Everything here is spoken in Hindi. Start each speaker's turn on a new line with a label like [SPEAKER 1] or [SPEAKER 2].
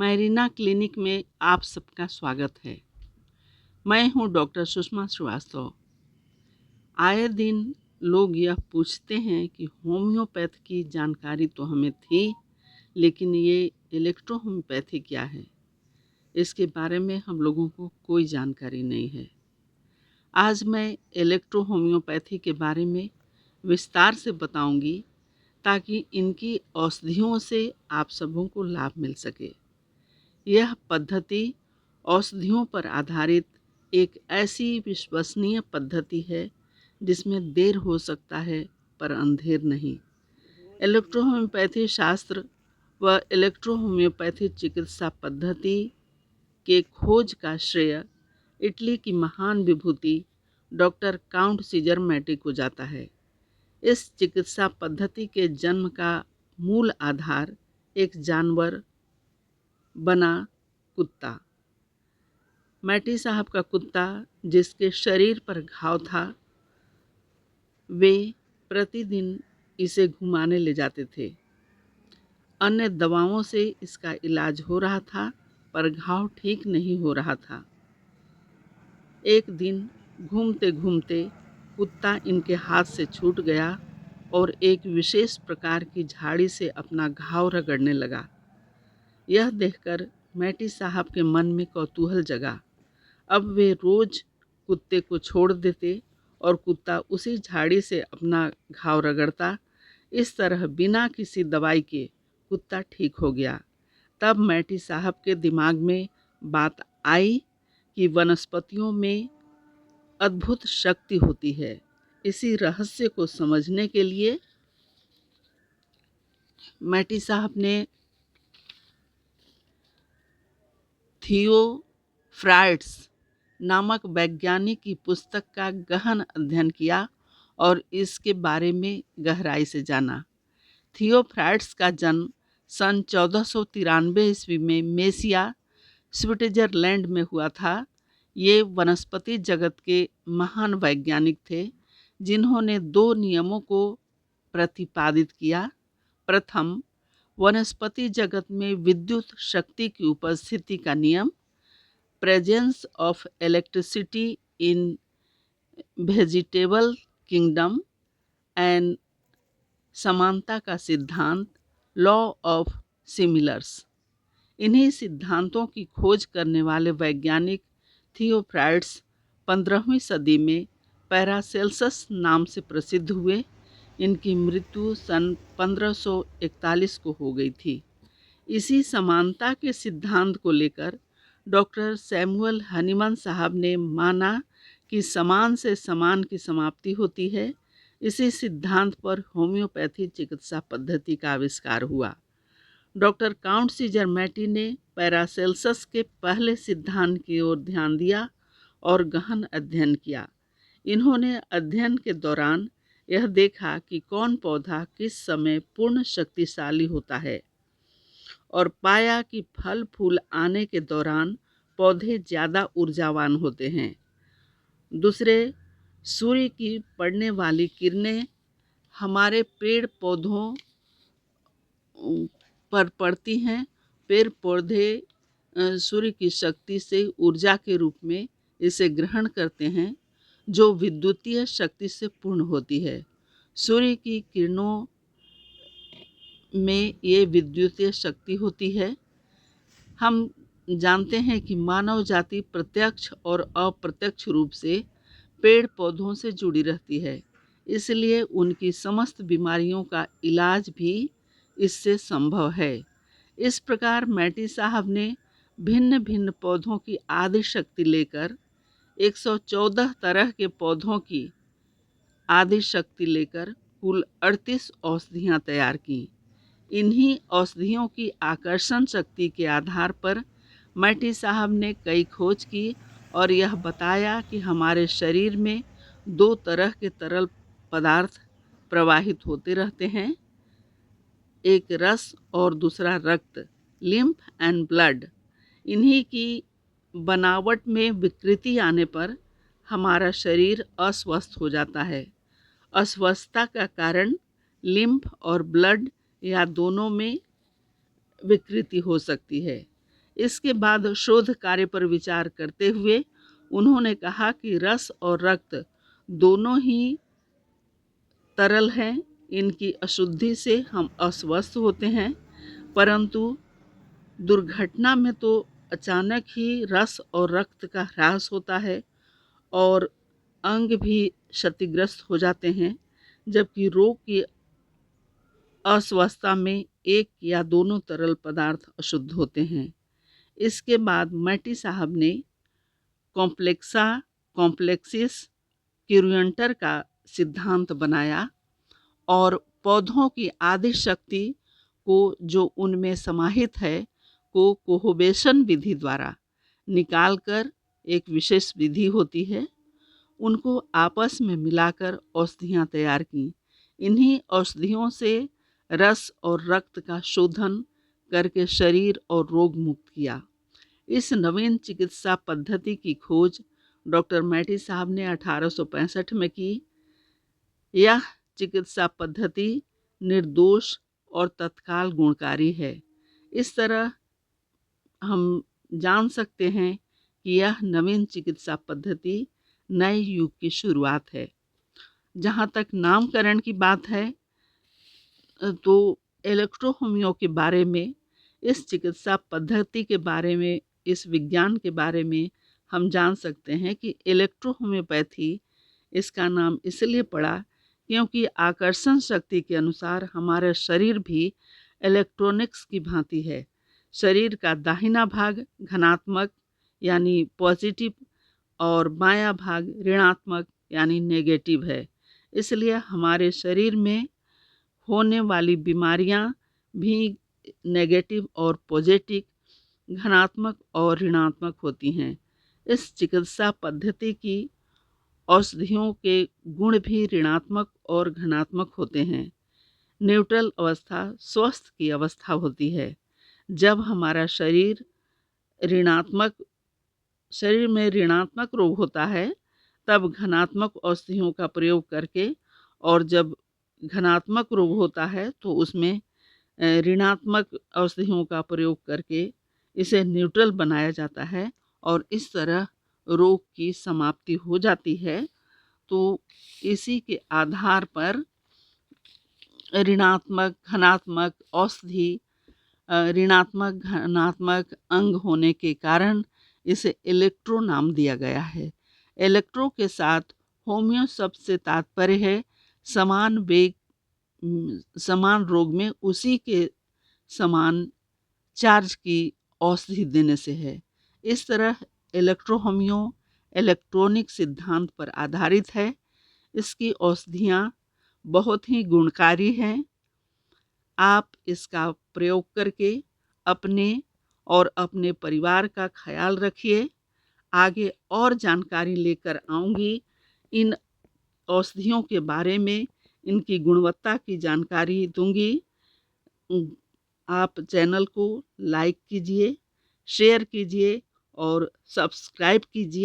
[SPEAKER 1] मैरीना क्लिनिक में आप सबका स्वागत है। मैं हूं डॉक्टर सुषमा श्रीवास्तव। आए दिन लोग यह पूछते हैं कि होम्योपैथ की जानकारी तो हमें थी, लेकिन ये इलेक्ट्रोहोम्योपैथी क्या है? इसके बारे में हम लोगों को कोई जानकारी नहीं है। आज मैं इलेक्ट्रोहोम्योपैथी के बारे में विस्तार से बताऊंगी, ताकि इनकी औषधियों से आप सबों को लाभ मिल सके। यह पद्धति औषधियों पर आधारित एक ऐसी विश्वसनीय पद्धति है जिसमें देर हो सकता है पर अंधेर नहीं। इलेक्ट्रोहोम्योपैथी शास्त्र व इलेक्ट्रोहोम्योपैथी चिकित्सा पद्धति के खोज का श्रेय इटली की महान विभूति डॉक्टर काउंट सीजर मैटी को जाता है। इस चिकित्सा पद्धति के जन्म का मूल आधार एक जानवर बना कुत्ता। मैटी साहब का कुत्ता, जिसके शरीर पर घाव था, वे प्रतिदिन इसे घुमाने ले जाते थे। अन्य दवाओं से इसका इलाज हो रहा था, पर घाव ठीक नहीं हो रहा था। एक दिन घूमते घूमते कुत्ता इनके हाथ से छूट गया और एक विशेष प्रकार की झाड़ी से अपना घाव रगड़ने लगा। यह देखकर मैटी साहब के मन में कौतूहल जगा। अब वे रोज कुत्ते को छोड़ देते और कुत्ता उसी झाड़ी से अपना घाव रगड़ता। इस तरह बिना किसी दवाई के कुत्ता ठीक हो गया। तब मैटी साहब के दिमाग में बात आई कि वनस्पतियों में अद्भुत शक्ति होती है। इसी रहस्य को समझने के लिए मैटी साहब ने थियोफ्राइड्स नामक वैज्ञानिक की पुस्तक का गहन अध्ययन किया और इसके बारे में गहराई से जाना। थियोफ्राइड्स का जन्म सन 1493 ईस्वी में मेसिया, स्विट्जरलैंड में हुआ था। ये वनस्पति जगत के महान वैज्ञानिक थे, जिन्होंने दो नियमों को प्रतिपादित किया। प्रथम, वनस्पति जगत में विद्युत शक्ति की उपस्थिति का नियम, presence of electricity in vegetable kingdom, and समानता का सिद्धांत, लॉ ऑफ सिमिलर्स। इन्हीं सिद्धांतों की खोज करने वाले वैज्ञानिक थियोफ्राइड्स 15वीं सदी में पैरासेल्सस नाम से प्रसिद्ध हुए। इनकी मृत्यु सन 1541 को हो गई थी। इसी समानता के सिद्धांत को लेकर डॉक्टर सैमुअल हनीमन साहब ने माना कि समान से समान की समाप्ति होती है। इसी सिद्धांत पर होम्योपैथी चिकित्सा पद्धति का आविष्कार हुआ। डॉक्टर काउंट सीजर मैटी ने पैरासेल्सस के पहले सिद्धांत की ओर ध्यान दिया और गहन अध्ययन किया। इन्होंने अध्ययन के दौरान यह देखा कि कौन पौधा किस समय पूर्ण शक्तिशाली होता है, और पाया कि फल फूल आने के दौरान पौधे ज़्यादा ऊर्जावान होते हैं। दूसरे, सूर्य की पड़ने वाली किरणें हमारे पेड़ पौधों पर पड़ती हैं। पेड़ पौधे सूर्य की शक्ति से ऊर्जा के रूप में इसे ग्रहण करते हैं, जो विद्युतीय शक्ति से पूर्ण होती है। सूर्य की किरणों में ये विद्युतीय शक्ति होती है। हम जानते हैं कि मानव जाति प्रत्यक्ष और अप्रत्यक्ष रूप से पेड़ पौधों से जुड़ी रहती है, इसलिए उनकी समस्त बीमारियों का इलाज भी इससे संभव है। इस प्रकार मैटी साहब ने भिन्न भिन्न पौधों की आदि शक्ति लेकर 114 तरह के पौधों की आदि शक्ति लेकर कुल 38 औषधियाँ तैयार की। इन्हीं औषधियों की आकर्षण शक्ति के आधार पर मैटी साहब ने कई खोज की और यह बताया कि हमारे शरीर में दो तरह के तरल पदार्थ प्रवाहित होते रहते हैं, एक रस और दूसरा रक्त, लिम्फ एंड ब्लड। इन्हीं की बनावट में विकृति आने पर हमारा शरीर अस्वस्थ हो जाता है। अस्वस्थता का कारण लिम्फ और ब्लड या दोनों में विकृति हो सकती है। इसके बाद शोध कार्य पर विचार करते हुए उन्होंने कहा कि रस और रक्त दोनों ही तरल हैं। इनकी अशुद्धि से हम अस्वस्थ होते हैं, परंतु दुर्घटना में तो अचानक ही रस और रक्त का ह्रास होता है और अंग भी क्षतिग्रस्त हो जाते हैं, जबकि रोग की अस्वस्थता में एक या दोनों तरल पदार्थ अशुद्ध होते हैं। इसके बाद मैटी साहब ने कॉम्प्लेक्सिस क्यूरियंटर का सिद्धांत बनाया और पौधों की आदि शक्ति को जो उनमें समाहित है को कोहोबेशन विधि द्वारा निकालकर, एक विशेष विधि होती है, उनको आपस में मिलाकर औषधियाँ तैयार की। इन्हीं औषधियों से रस और रक्त का शोधन करके शरीर और रोग मुक्त किया। इस नवीन चिकित्सा पद्धति की खोज डॉक्टर मैटी साहब ने 1865 में की। यह चिकित्सा पद्धति निर्दोष और तत्काल गुणकारी है। इस तरह हम जान सकते हैं कि यह नवीन चिकित्सा पद्धति नए युग की शुरुआत है। जहाँ तक नामकरण की बात है, तो इलेक्ट्रोहोमियो के बारे में, इस चिकित्सा पद्धति के बारे में, इस विज्ञान के बारे में हम जान सकते हैं कि इलेक्ट्रोहोम्योपैथी इसका नाम इसलिए पड़ा क्योंकि आकर्षण शक्ति के अनुसार हमारा शरीर भी इलेक्ट्रॉनिक्स की भांति है। शरीर का दाहिना भाग धनात्मक यानी पॉजिटिव और बायां भाग ऋणात्मक यानी नेगेटिव है। इसलिए हमारे शरीर में होने वाली बीमारियां भी नेगेटिव और पॉजिटिव, धनात्मक और ऋणात्मक होती हैं। इस चिकित्सा पद्धति की औषधियों के गुण भी ऋणात्मक और धनात्मक होते हैं। न्यूट्रल अवस्था स्वस्थ की अवस्था होती है। जब हमारा शरीर में ऋणात्मक रोग होता है, तब धनात्मक औषधियों का प्रयोग करके, और जब धनात्मक रोग होता है तो उसमें ऋणात्मक औषधियों का प्रयोग करके इसे न्यूट्रल बनाया जाता है और इस तरह रोग की समाप्ति हो जाती है। तो इसी के आधार पर ऋणात्मक धनात्मक औषधि, ऋणात्मक धनात्मक अंग होने के कारण इसे इलेक्ट्रो नाम दिया गया है। इलेक्ट्रो के साथ होमियो शब्द से तात्पर्य है समान रोग में उसी के समान चार्ज की औषधि देने से है। इस तरह इलेक्ट्रोहोमियो इलेक्ट्रॉनिक सिद्धांत पर आधारित है। इसकी औषधियाँ बहुत ही गुणकारी हैं। आप इसका प्रयोग करके अपने और अपने परिवार का ख्याल रखिए। आगे और जानकारी लेकर आऊँगी इन औषधियों के बारे में, इनकी गुणवत्ता की जानकारी दूंगी। आप चैनल को लाइक कीजिए, शेयर कीजिए और सब्सक्राइब कीजिए।